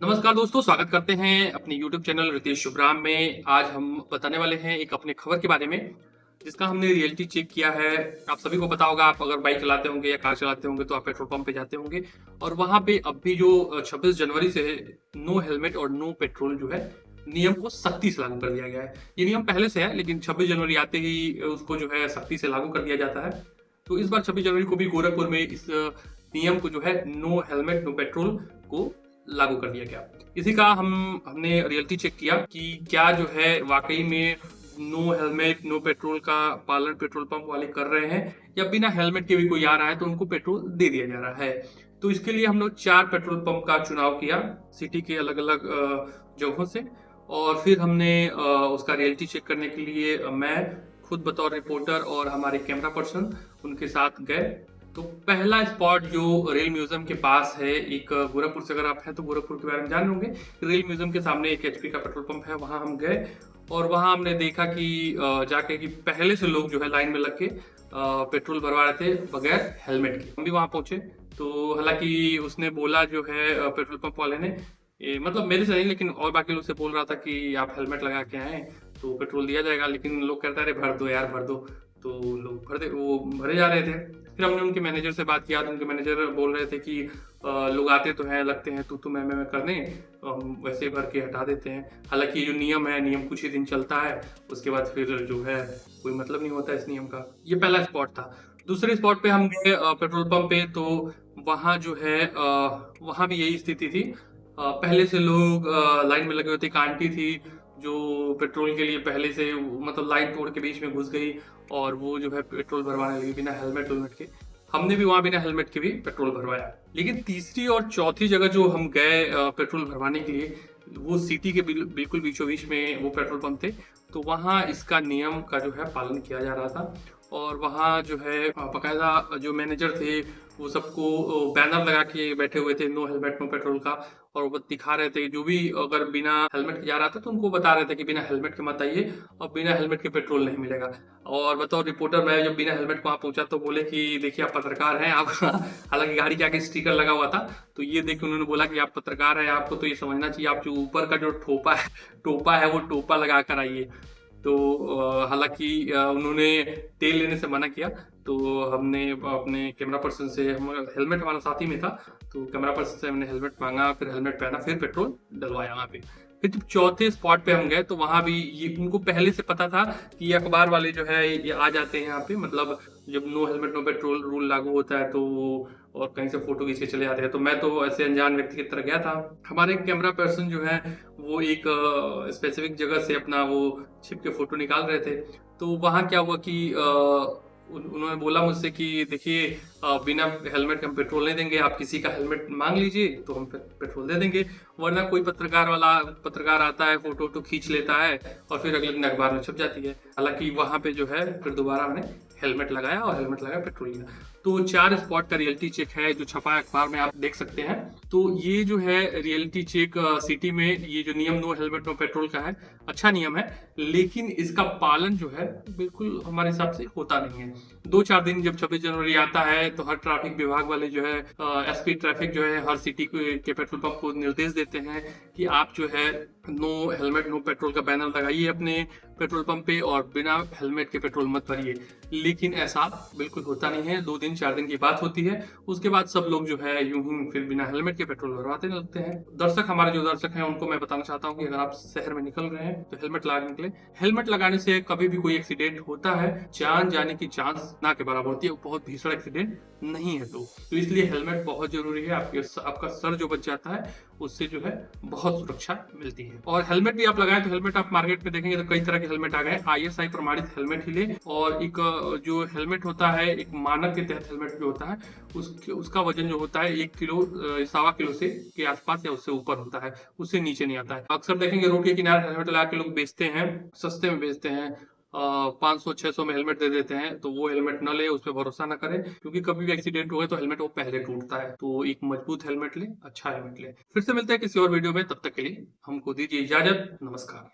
नमस्कार दोस्तों, स्वागत करते हैं अपने YouTube चैनल रितेश शुभराम में। आज हम बताने वाले हैं एक अपने खबर के बारे में, जिसका हमने रियलिटी चेक किया है। आप सभी को पता होगा, आप अगर बाइक चलाते होंगे या कार चलाते होंगे तो आप पेट्रोल पंप पे जाते होंगे और वहाँ पे अब भी जो 26 जनवरी से नो हेलमेट और नो पेट्रोल जो है नियम को सख्ती से लागू कर दिया गया है। ये नियम पहले से है, लेकिन 26 जनवरी आते ही उसको जो है सख्ती से लागू कर दिया जाता है। तो इस बार 26 जनवरी को भी गोरखपुर में इस नियम को जो है नो हेलमेट नो पेट्रोल को लागू कर दिया गया। इसी का हमने रियलिटी चेक किया कि क्या जो है वाकई में नो हेलमेट नो पेट्रोल का पालन पेट्रोल पंप वाले कर रहे हैं, या बिना हेलमेट के भी कोई आ रहा है तो उनको पेट्रोल दे दिया जा रहा है। तो इसके लिए हम लोग 4 पेट्रोल पंप का चुनाव किया सिटी के अलग अलग जगहों से, और फिर हमने उसका रियलिटी चेक करने के लिए मैं खुद बतौर रिपोर्टर और हमारे कैमरा पर्सन उनके साथ गए। तो पहला स्पॉट जो रेल म्यूजियम के पास है, एक गोरखपुर से अगर आप हैं तो गोरखपुर के बारे में जान होंगे। रेल म्यूजियम के सामने एक एचपी का पेट्रोल पंप है, वहां हम गए और वहां हमने देखा कि जाके कि पहले से लोग जो है लाइन में लग के पेट्रोल भरवा रहे थे बगैर हेलमेट के। हम भी वहां पहुंचे तो हालांकि उसने बोला जो है पेट्रोल पंप वाले ने, मतलब मेरे से नहीं लेकिन और बाकी लोग से बोल रहा था कि आप हेलमेट लगा के आए तो पेट्रोल दिया जाएगा, लेकिन लोग कहते रहे भर दो यार भर दो। तो लोग वो भरे जा रहे थे। फिर हमने उनके मैनेजर से बात किया तो उनके मैनेजर बोल रहे थे कि लोग आते तो हैं, लगते हैं तू मैं करने, तो हम वैसे ही भर के हटा देते हैं। हालांकि ये जो नियम है, नियम कुछ ही दिन चलता है, उसके बाद फिर जो है कोई मतलब नहीं होता इस नियम का। ये पहला स्पॉट था। दूसरे स्पॉट पे हम गए पेट्रोल पंप पे, तो वहाँ जो है वहाँ भी यही स्थिति थी। पहले से लोग लाइन में लगे हुए थे। एक आंटी थी जो पेट्रोल के लिए पहले से मतलब लाइन तोड़ के बीच में घुस गई और वो जो है पेट्रोल भरवाने लगी बिना हेलमेट वेलमेट के। हमने भी वहां बिना हेलमेट के भी पेट्रोल भरवाया। लेकिन तीसरी और चौथी जगह जो हम गए पेट्रोल भरवाने के लिए, वो सिटी के बिल्कुल बीचों बीच में वो पेट्रोल पंप थे। तो वहाँ इसका नियम का जो है पालन किया जा रहा था और वहाँ जो है बाकायदा जो मैनेजर थे वो सबको बैनर लगा के बैठे हुए थे नो हेलमेट नो पेट्रोल का, और वो दिखा रहे थे जो भी अगर बिना हेलमेट के जा रहा था तो उनको बता रहे थे कि बिना हेलमेट के मत आइए और बिना हेलमेट के पेट्रोल नहीं मिलेगा। और बतौर रिपोर्टर मैं जब बिना हेलमेट वहां पहुंचा तो बोले कि देखिए आप पत्रकार हैं आप हालांकि गाड़ी के आगे स्टिकर लगा हुआ था, तो ये देख के उन्होंने बोला कि आप पत्रकार हैं, आपको तो ये समझना चाहिए, आप जो ऊपर का जो टोपा है वो टोपा लगा कर आइए। तो हालांकि उन्होंने तेल लेने से मना किया। तो हमने अपने कैमरा पर्सन से, हम हेलमेट हमारा साथ ही में था, तो कैमरा पर्सन से हमने हेलमेट मांगा, फिर हेलमेट पहना, फिर पेट्रोल डलवाया वहाँ पे। फिर जब चौथे स्पॉट पे हम गए तो वहां भी ये उनको पहले से पता था कि ये अखबार वाले जो है ये आ जाते हैं यहाँ पे, मतलब जब no helmet no petrol rule लागू होता है तो और कहीं से फोटो खींच के चले जाते हैं। तो मैं तो ऐसे अनजान व्यक्ति की तरह गया था। हमारे कैमरा पर्सन जो है वो एक स्पेसिफिक जगह से अपना वो छिप के फोटो निकाल रहे थे। तो वहाँ क्या हुआ कि उन्होंने बोला मुझसे कि देखिए बिना हेलमेट के हम पेट्रोल नहीं देंगे, आप किसी का हेलमेट मांग लीजिए तो हम पेट्रोल दे देंगे, वरना कोई पत्रकार आता है फोटो वोटो खींच लेता है और फिर अगले दिन अखबार में छप जाती है। हालांकि वहां पे जो है फिर दोबारा हमने हेलमेट लगाया और हेलमेट लगाया पेट्रोल लिया। तो 4 स्पॉट का रियलिटी चेक है जो छपा है अखबार में, आप देख सकते हैं। तो ये जो है रियलिटी चेक सिटी में ये जो नियम नो हेलमेट नो पेट्रोल का है, अच्छा नियम है, लेकिन इसका पालन जो है बिल्कुल हमारे हिसाब से होता नहीं है। 2-4 दिन जब 26 जनवरी आता है तो हर ट्रैफिक विभाग वाले जो है एसपी ट्रैफिक जो है हर सिटी के पेट्रोल पंप को निर्देश देते हैं कि आप जो है नो हेलमेट नो पेट्रोल का बैनर लगाइए अपने पेट्रोल पंप पे और बिना हेलमेट के पेट्रोल मत भरिए। लेकिन ऐसा बिल्कुल होता नहीं है। 2-4 दिन की बात होती है, उसके बाद सब लोग जो है यूं ही फिर बिना हेलमेट के पेट्रोल भरवाते लगते हैं। दर्शक, हमारे जो दर्शक हैं उनको मैं बताना चाहता हूँ कि अगर आप शहर में निकल रहे हैं तो हेलमेट लगा के निकले। हेलमेट लगाने से कभी भी कोई एक्सीडेंट होता है, जान जाने की चांस ना के बराबर होती है, वो बहुत भीषण एक्सीडेंट नहीं है। तो इसलिए हेलमेट बहुत जरूरी है। आपका सर जो बच जाता है उससे जो है बहुत सुरक्षा मिलती है। और हेलमेट भी आप लगाएं तो हेलमेट आप मार्केट में देखेंगे तो कई तरह के हेलमेट आ गए। आईएसआई प्रमाणित हेलमेट ही लें, और एक जो हेलमेट होता है एक मानक के तहत हेलमेट जो होता है उसका वजन जो होता है 1 किलो 1.25 किलो से के आसपास या उससे ऊपर होता है, उससे नीचे नहीं आता है। अक्सर देखेंगे रोड के किनारे हेलमेट लगा के लोग बेचते हैं, सस्ते में बेचते हैं, 500-600 में हेलमेट दे देते हैं। तो वो हेलमेट न ले, उस पर भरोसा न करें, क्योंकि कभी भी एक्सीडेंट हो गए तो हेलमेट वो पहले टूटता है। तो एक मजबूत हेलमेट ले, अच्छा हेलमेट ले। फिर से मिलते हैं किसी और वीडियो में, तब तक के लिए हमको दीजिए इजाजत। नमस्कार।